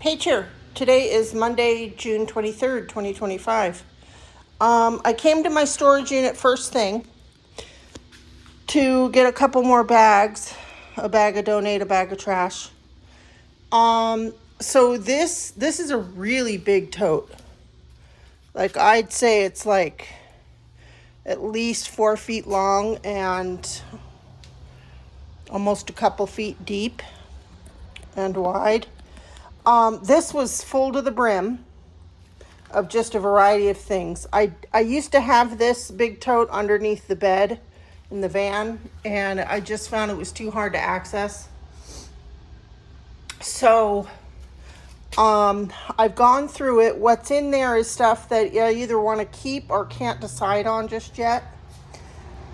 Hey Cheer, today is Monday, June 23rd, 2025. I came to my storage unit first thing to get a couple more bags, a bag of donate, a bag of trash. So this is a really big tote. Like I'd say it's like at least 4 feet long and almost a couple feet deep and wide. This was full to the brim of just a variety of things. I used to have this big tote underneath the bed in the van, and I just found it was too hard to access. So I've gone through it. What's in there is stuff that I either want to keep or can't decide on just yet.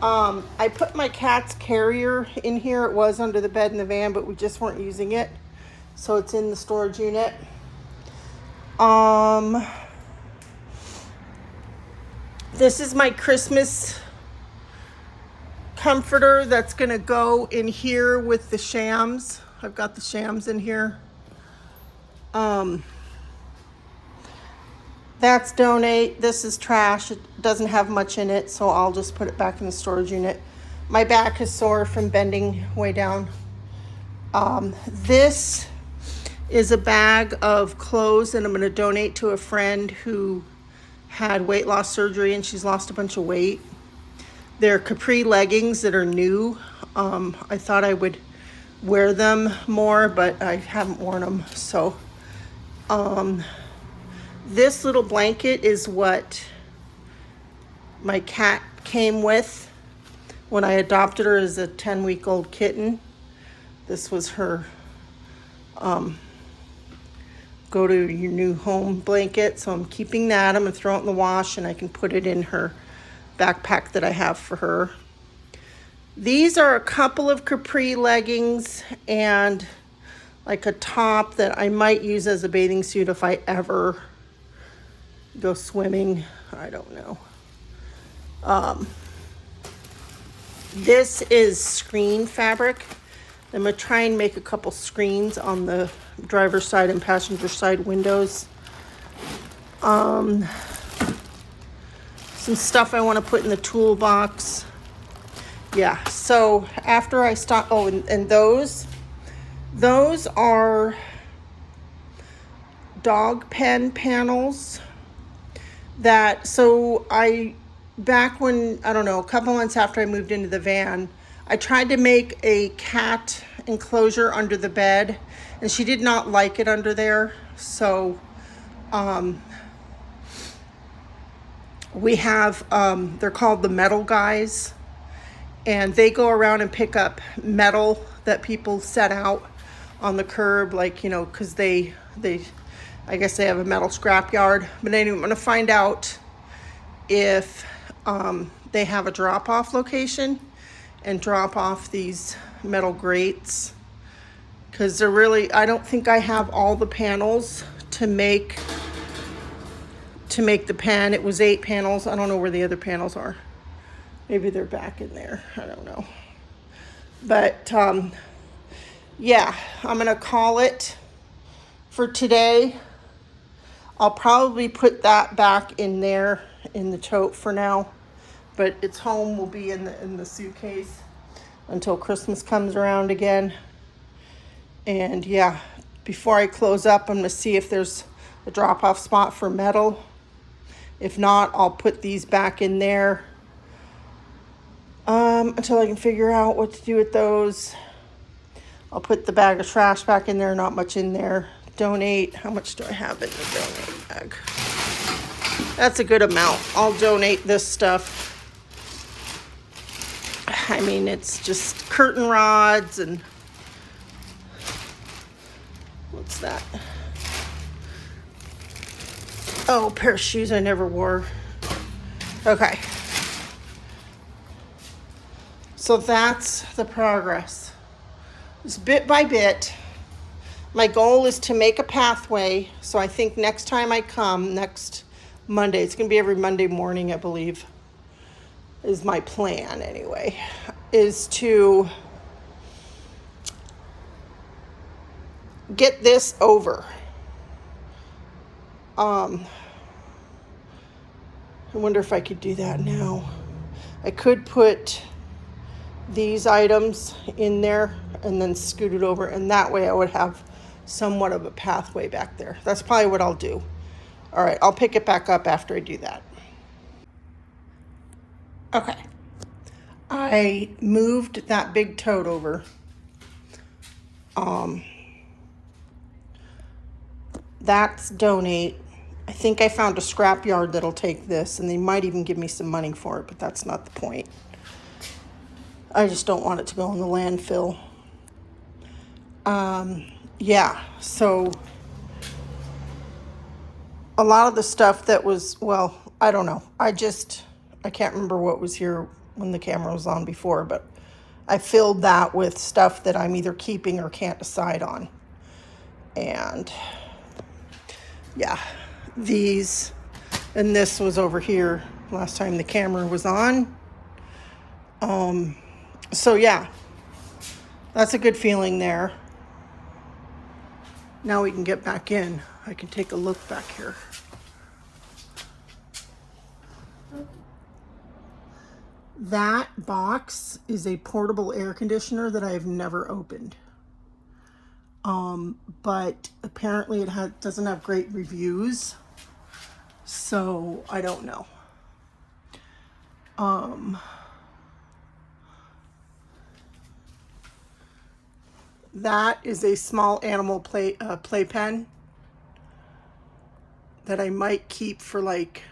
I put my cat's carrier in here. It was under the bed in the van, but we just weren't using it. So it's in the storage unit. This is my Christmas comforter that's going to go in here with the shams. I've got the shams in here. That's donate. This is trash. It doesn't have much in it, so I'll just put it back in the storage unit. My back is sore from bending way down. This is a bag of clothes that I'm going to donate to a friend who had weight loss surgery and she's lost a bunch of weight. They're capri leggings that are new. I thought I would wear them more, but I haven't worn them. So this little blanket is what my cat came with when I adopted her as a 10-week-old kitten. This was her go to your new home blanket. So I'm keeping that. I'm going to throw it in the wash and I can put it in her backpack that I have for her. These are a couple of capri leggings and like a top that I might use as a bathing suit if I ever go swimming. I don't know. This is screen fabric. I'm going to try and make a couple screens on the driver's side and passenger side windows. Some stuff I want to put in the toolbox. Yeah, so after I stop, and those are dog pen panels that, so back when, I don't know, a couple months after I moved into the van, I tried to make a cat enclosure under the bed, and she did not like it under there. So we have, they're called the metal guys, and they go around and pick up metal that people set out on the curb, like, you know, because I guess they have a metal scrapyard. But anyway, I'm going to find out if they have a drop-off location and drop off these metal grates, because they're really, I don't think I have all the panels to make the pen. It was 8 panels. I don't know where the other panels are. Maybe they're back in there. I don't know. But yeah, I'm gonna call it for today. I'll probably put that back in there in the tote for now, but its home will be in the suitcase until Christmas comes around again. And yeah, before I close up, I'm gonna see if there's a drop-off spot for metal. If not, I'll put these back in there until I can figure out what to do with those. I'll put the bag of trash back in there, not much in there. Donate, how much do I have in the donate bag? That's a good amount. I'll donate this stuff. I mean, it's just curtain rods and what's that? Oh, a pair of shoes I never wore. Okay. So that's the progress. It's bit by bit. My goal is to make a pathway. So I think next time I come, next Monday, it's going to be every Monday morning, I believe, is my plan anyway, is to get this over. I wonder if I could do that now. I could put these items in there and then scoot it over, and that way I would have somewhat of a pathway back there. That's probably what I'll do. All right, I'll pick it back up after I do that. Okay. I moved that big tote over. That's donate. I think I found a scrapyard that'll take this, and they might even give me some money for it, but that's not the point. I just don't want it to go in the landfill. Yeah, so a lot of the stuff that was, well, I don't know. I can't remember what was here when the camera was on before, but I filled that with stuff that I'm either keeping or can't decide on. And yeah, these, and this was over here last time the camera was on. So yeah, that's a good feeling there. Now we can get back in. I can take a look back here. That box is a portable air conditioner that I have never opened. But apparently it doesn't have great reviews, so I don't know. That is a small animal playpen that I might keep for, like,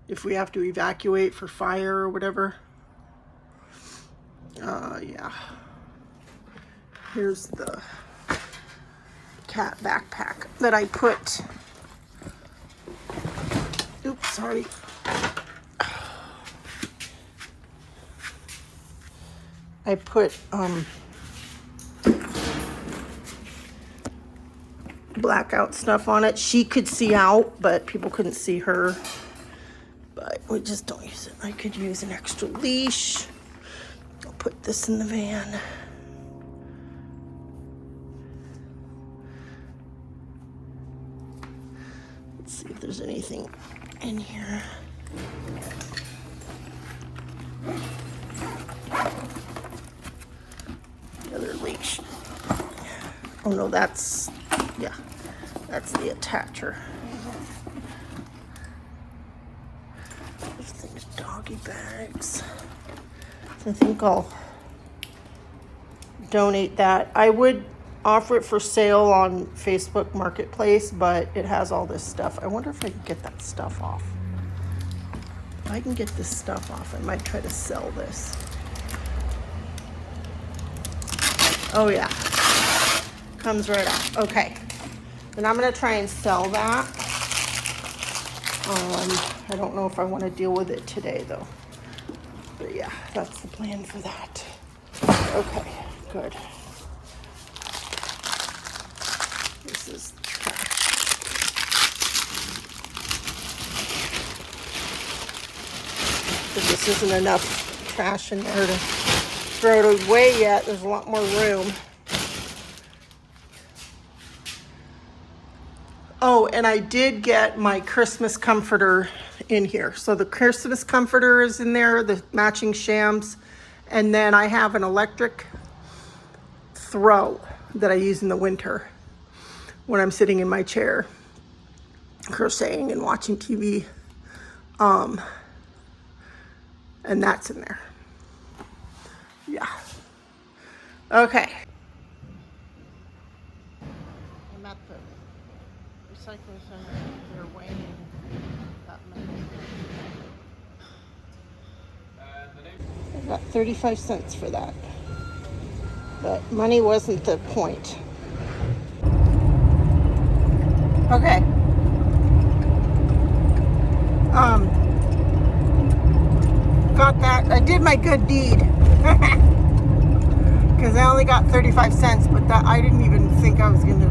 if we have to evacuate for fire or whatever. Yeah. Here's the cat backpack that I put. Oops, sorry. I put blackout stuff on it. She could see out, but people couldn't see her. But we just don't use it. I could use an extra leash. I'll put this in the van. Let's see if there's anything in here. Another leash. Oh no, that's the attacher. Everything's doggy bags. So I think I'll donate that. I would offer it for sale on Facebook Marketplace, but it has all this stuff. I wonder if I can get that stuff off. If I can get this stuff off, I might try to sell this. Oh yeah, comes right off. Okay, then I'm gonna try and sell that. I don't know if I want to deal with it today though. But yeah, that's the plan for that. Okay, good. This is trash. But this isn't enough trash in there to throw it away yet. There's a lot more room. Oh, and I did get my Christmas comforter in here. So the Christmas comforter is in there, the matching shams. And then I have an electric throw that I use in the winter when I'm sitting in my chair crocheting and watching TV. And that's in there. Yeah. Okay. I'm at the recycling center. They're weighing that many. I got 35 cents for that. But money wasn't the point. Okay. Got that. I did my good deed. Because I only got 35 cents, but that I didn't even think I was going to.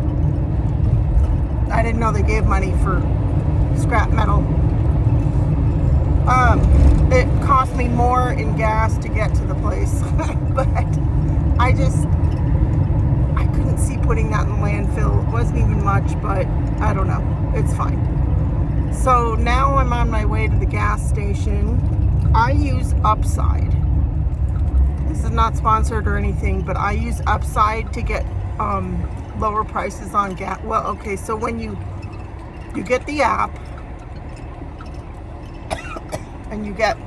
I didn't know they gave money for scrap metal. It cost me more in gas to get to the place, but I couldn't see putting that in the landfill. It wasn't even much, but I don't know. It's fine. So now I'm on my way to the gas station. I use Upside. This is not sponsored or anything, but I use Upside to get lower prices on gas. Well, okay, so when you get the app and you get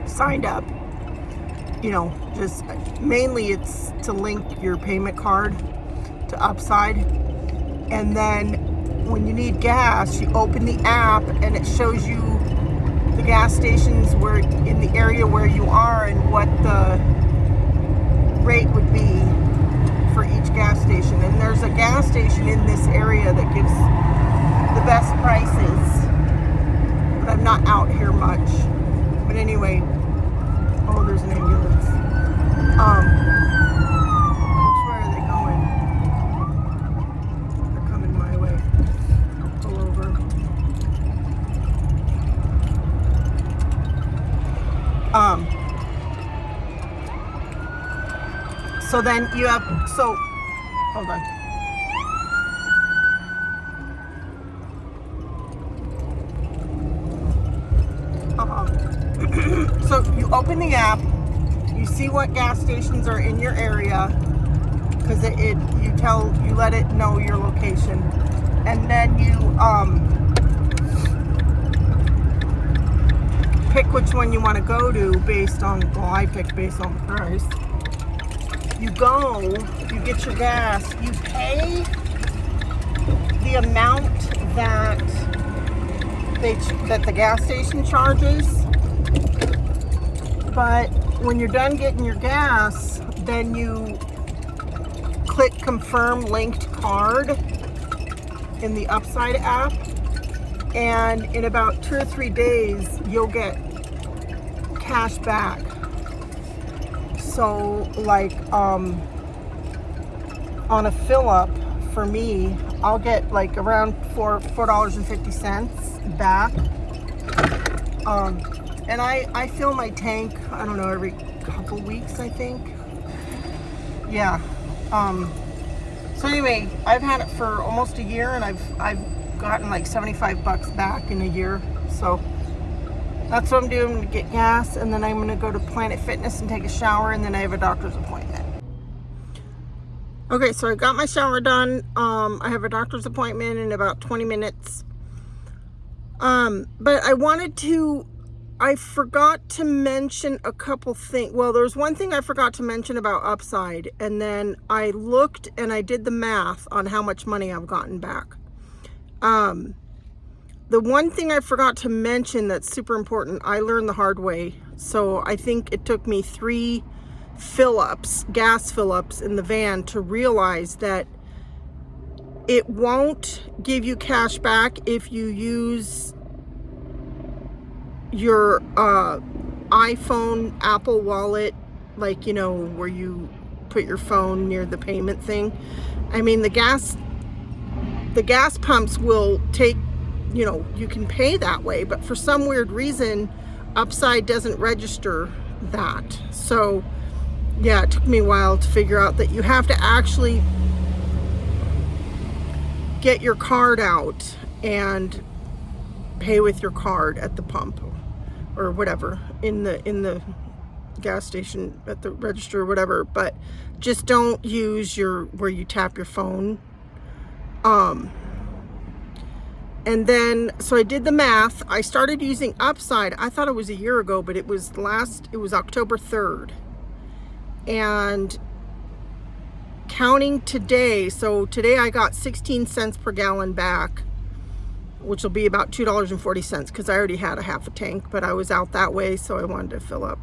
signed up, you know, just mainly it's to link your payment card to Upside. And then when you need gas, you open the app and it shows you the gas stations where in the area where you are and what the rate would be for each gas station. And there's a gas station in this area that gives the best prices, but I'm not out here much. But anyway, oh, there's an ambulance. Which way are they going? They're coming my way. I'll pull over. So then you have, so, hold on. So you open the app, you see what gas stations are in your area, because you let it know your location, and then you pick which one you want to go to based on, well, I picked based on the price. You go, you get your gas, you pay the amount that the gas station charges, but when you're done getting your gas, then you click confirm linked card in the Upside app, and in about 2 or 3 days you'll get cash back. So like on a fill up for me, I'll get like around $4.50 back. And I fill my tank, I don't know, every couple weeks, I think. Yeah. So anyway, I've had it for almost a year, and I've gotten like $75 back in a year. So that's what I'm doing to get gas, and then I'm going to go to Planet Fitness and take a shower, and then I have a doctor's appointment. Okay, so I got my shower done. I have a doctor's appointment in about 20 minutes. But I forgot to mention a couple things. Well, there's one thing I forgot to mention about Upside, and then I looked and I did the math on how much money I've gotten back. The one thing I forgot to mention that's super important, I learned the hard way. So I think it took me 3 gas fill-ups in the van to realize that it won't give you cash back if you use your iPhone Apple Wallet, like, you know, where you put your phone near the payment thing. I mean, the gas pumps will take, you know, you can pay that way, but for some weird reason, Upside doesn't register that. So yeah, it took me a while to figure out that you have to actually get your card out and pay with your card at the pump or whatever, in the gas station, at the register or whatever, but just don't use where you tap your phone. And then, so I did the math. I started using Upside. I thought it was a year ago, but it was October 3rd. And counting today, so today I got 16 cents per gallon back, which will be about $2.40, because I already had a half a tank, but I was out that way, so I wanted to fill up.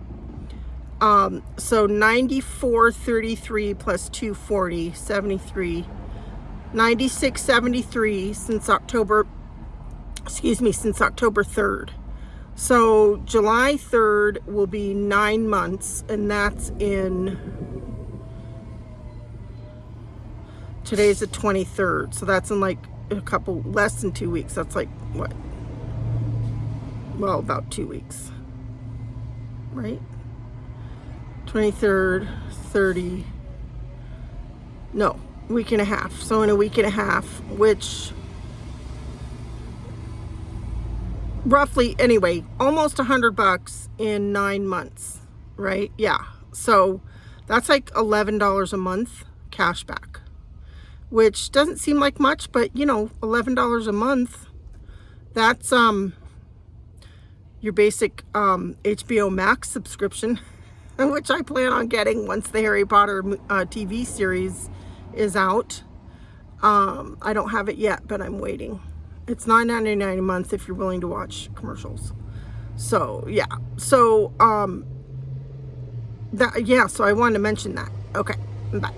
So 94.33 plus 2.40, 73, 96.73 since October 3rd. So July 3rd will be 9 months, and that's today's the 23rd, so that's in like less than 2 weeks. That's like what? Well, about 2 weeks, right? 23rd, 30, no, week and a half. So in a week and a half, which roughly, anyway, almost $100 in 9 months, right? Yeah. So that's like $11 a month cash back, which doesn't seem like much, but you know, $11 a month, that's your basic HBO Max subscription, which I plan on getting once the Harry Potter TV series is out. I don't have it yet, but I'm waiting. It's $9.99 a month if you're willing to watch commercials. So yeah, so so I wanted to mention that. Okay, bye.